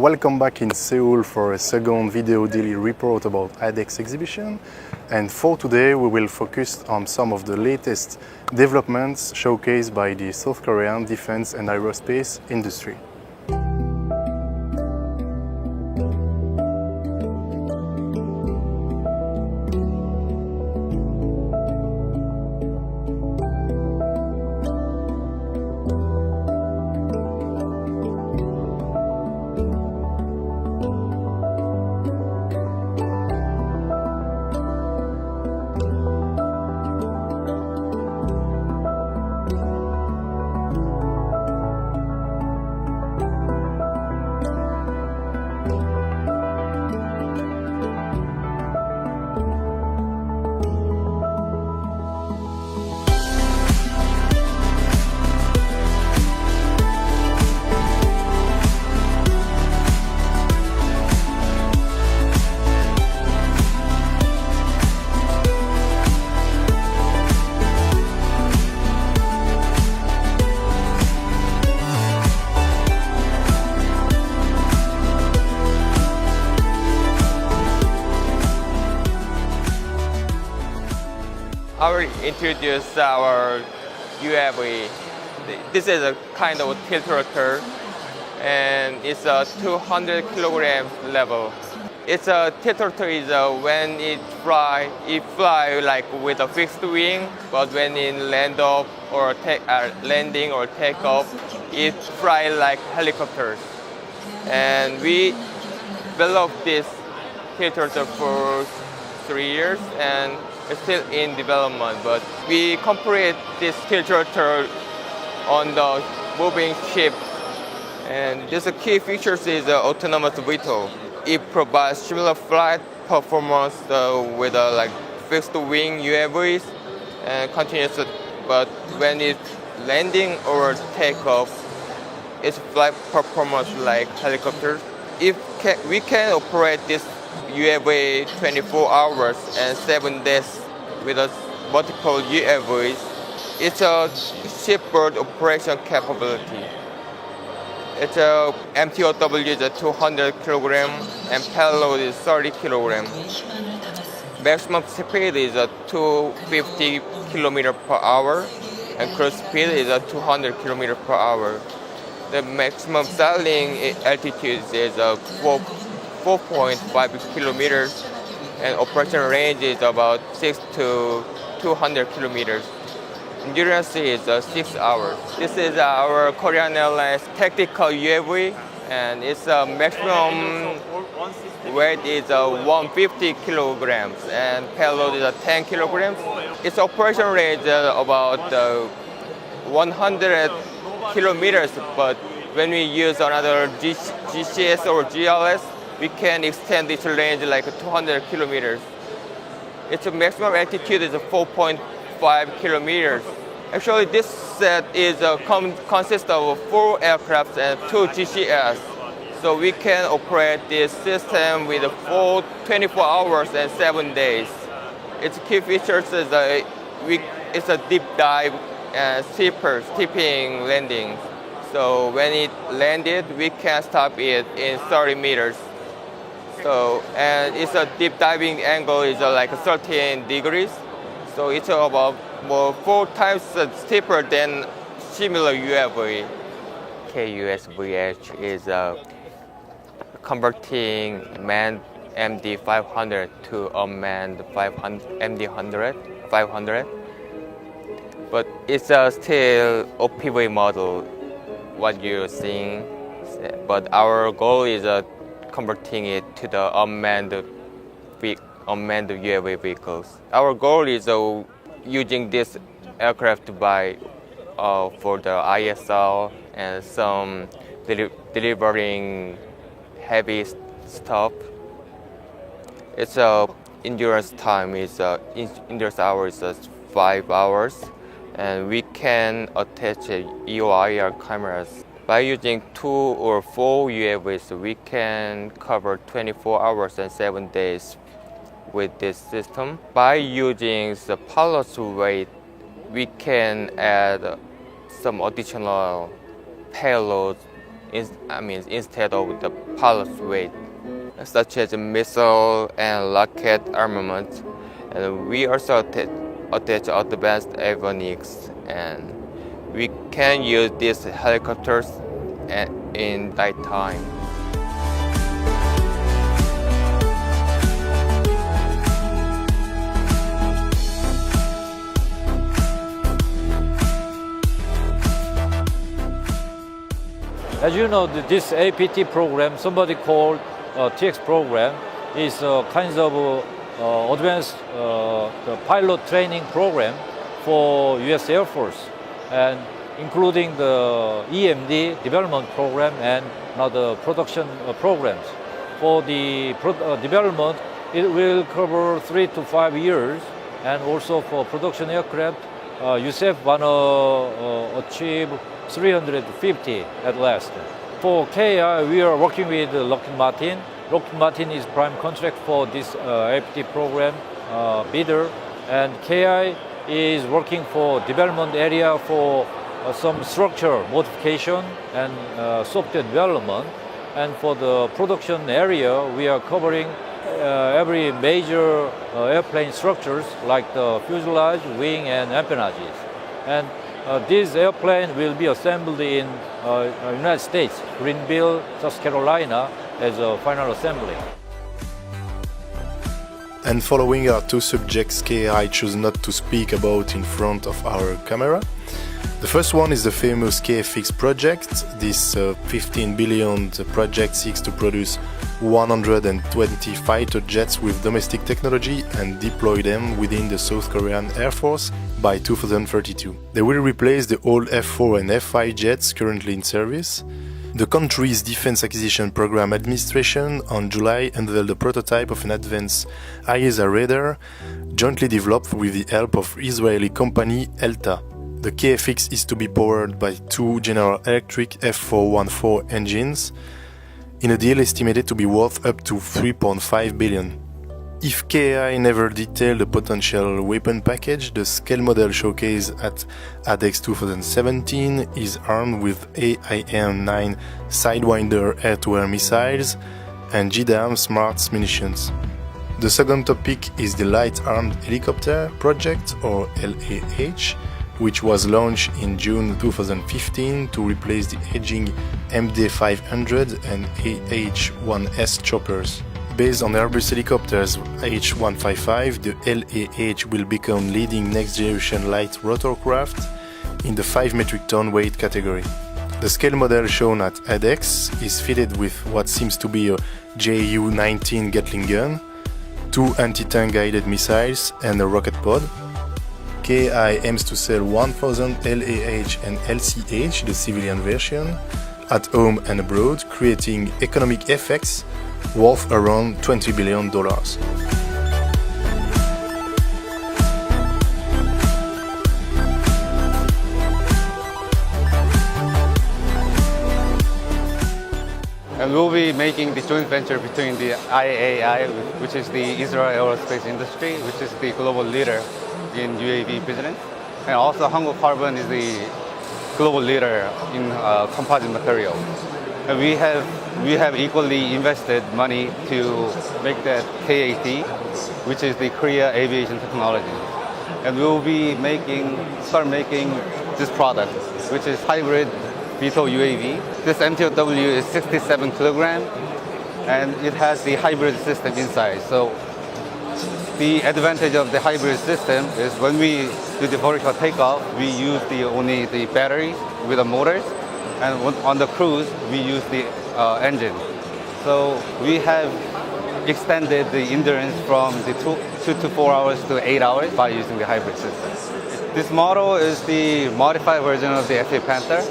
Welcome back in Seoul for a second video daily report about ADEX exhibition. And for today we will focus on some of the latest developments showcased by the South Korean defense and aerospace industry. I will introduce our UAV. This is a kind of tiltrotor, and it's a 200 kilogram level. It's a tiltrotor is when it fly like with a fixed wing, but when it landing or take off, it fly like helicopters. And we developed this tiltrotor for 3 years, and it's still in development, but we complete this tiltrotor on the moving ship. And this key features is autonomous VTOL. It provides similar flight performance with like fixed wing UAVs and continuous, but when it's landing or takeoff, its flight performance like helicopters. We can operate this UAV 24 hours and 7 days with multiple UAVs. It's a shipboard operation capability. It's a MTOW is 200 kilogram and payload is 30 kilogram. Maximum speed is 250 kilometer per hour and cruise speed is 200 kilometer per hour. The maximum sailing altitude is 4.5 kilometers, and operation range is about 6 to 200 kilometers. Endurance is 6 hours. This is our Korean Airlines tactical UAV, and its maximum weight is 150 kilograms, and payload is 10 kilograms. Its operation range is about 100 kilometers, but when we use another GCS or GLS, we can extend its range like 200 kilometers. Its maximum altitude is 4.5 kilometers. Actually, this set is consists of 4 aircraft and 2 GCS. So we can operate this system with 24 hours and 7 days. Its key features is it's a deep dive and steeping landing. So when it landed, we can stop it in 30 meters. So, and its a deep diving angle is like 13 degrees. So it's about 4 times steeper than similar UAV. KUSVH is converting manned MD-500 to unmanned MD-500. But it's still OPV model, what you're seeing. But our goal is converting it to the unmanned UAV vehicles. Our goal is using this aircraft for the ISR and some delivering heavy stuff. Its endurance time is endurance hours is 5 hours, and we can attach EOIR cameras. By using 2 or 4 UAVs, we can cover 24 hours and 7 days with this system. By using the pilot's weight, we can add some additional payloads instead of the pilot's weight, such as missile and rocket armament. And we also attach advanced avionics, and we can use these helicopters in nighttime. As you know, this APT program, somebody called TX program, is a kind of advanced the pilot training program for U.S. Air Force, and including the EMD development program and other production programs. For the development, it will cover 3 to 5 years, and also for production aircraft, USAF want to achieve 350 at last. For KI, we are working with Lockheed Martin. Lockheed Martin is prime contract for this APT program bidder, and KI is working for development area for some structure modification and software development. And for the production area, we are covering every major airplane structures like the fuselage, wing, and empennages. And this airplane will be assembled in United States, Greenville, South Carolina, as a final assembly. And following our two subjects, I choose not to speak about in front of our camera. The first one is the famous KFX project. This 15 billion project seeks to produce 120 fighter jets with domestic technology and deploy them within the South Korean Air Force by 2032. They will replace the old F-4 and F-5 jets currently in service. The country's Defense Acquisition Program Administration on July unveiled the prototype of an advanced ISR radar jointly developed with the help of Israeli company ELTA. The KFX is to be powered by two General Electric F414 engines in a deal estimated to be worth up to 3.5 billion. If KI never detailed the potential weapon package, the scale model showcased at ADEX 2017 is armed with AIM-9 Sidewinder air-to-air missiles and JDAM smart munitions. The second topic is the Light Armed Helicopter Project, or LAH, which was launched in June 2015 to replace the aging MD-500 and AH-1S choppers. Based on Airbus helicopters H-155, the LAH will become leading next-generation light rotorcraft in the 5 metric ton weight category. The scale model shown at ADEX is fitted with what seems to be a Ju-19 Gatling gun, 2 anti-tank guided missiles and a rocket pod. KI aims to sell 1,000 LAH and LCH, the civilian version, at home and abroad, creating economic effects worth around $20 billion. And we'll be making the joint venture between the IAI, which is the Israel Aerospace industry, which is the global leader in UAV business. And also Hanguk Carbon is the global leader in composite material. And we have equally invested money to make that KAT, which is the Korea Aviation Technology. And we will be start making this product, which is hybrid VTOL UAV. This MTOW is 67 kilogram, and it has the hybrid system inside. So the advantage of the hybrid system is when we do the vertical takeoff, we use only the batteries with the motors, and on the cruise, we use the engine. So we have extended the endurance from the 2 to 4 hours to 8 hours by using the hybrid system. This model is the modified version of the FA Panther.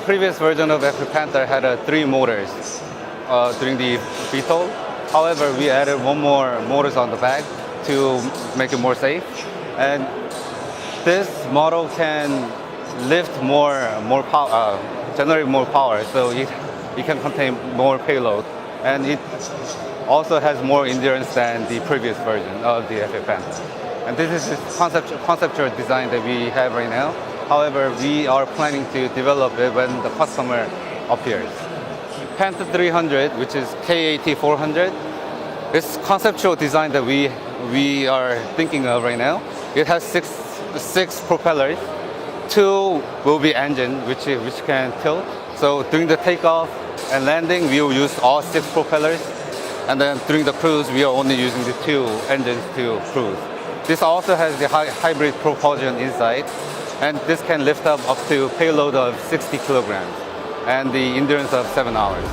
Previous version of FA Panther had 3 motors during the VTOL. However, we added 1 more motors on the back to make it more safe. And this model can lift more power, generate more power, so it can contain more payload. And it also has more endurance than the previous version of the FA Panther. And this is the conceptual design that we have right now. However, we are planning to develop it when the customer appears. Panther 300, which is KAT 400, it's conceptual design that we are thinking of right now. It has six propellers. 2 will be engine, which can tilt. So during the takeoff and landing, we will use all 6 propellers. And then during the cruise, we are only using the 2 engines to cruise. This also has the hybrid propulsion inside. And this can lift up to payload of 60 kilograms and the endurance of 7 hours.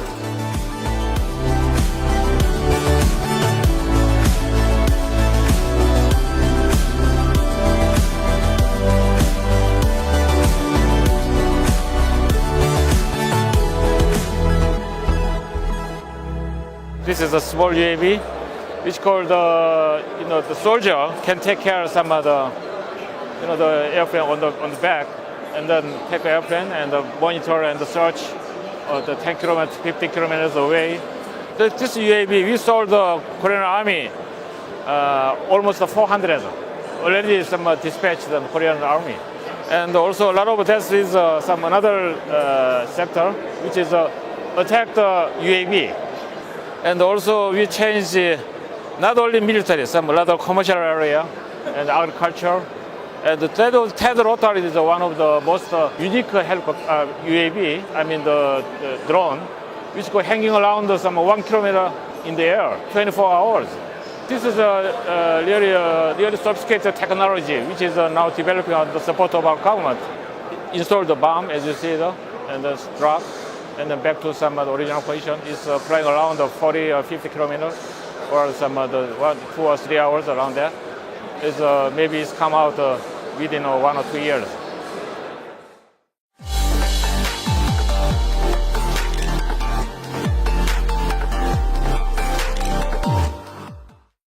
This is a small UAV, which called the soldier can take care of some of the airplane on the back, and then take the airplane and monitor and search the 10 kilometers, 50 kilometers away. This UAV we sold the Korean Army almost 400. Already some dispatched the Korean Army, and also a lot of this is some another sector, which is attack the UAV. And also we change not only military, some other commercial area and agriculture. And the TED Rotor is one of the most unique UAV, I mean the drone, which go hanging around some 1 kilometer in the air, 24 hours. This is a really sophisticated technology, which is now developing on the support of our government. Install the bomb, as you see, and then drop, and then back to some original position. It's flying around 40 or 50 kilometers, or some 2 or 3 hours around that. Maybe it's come out within 1 or 2 years.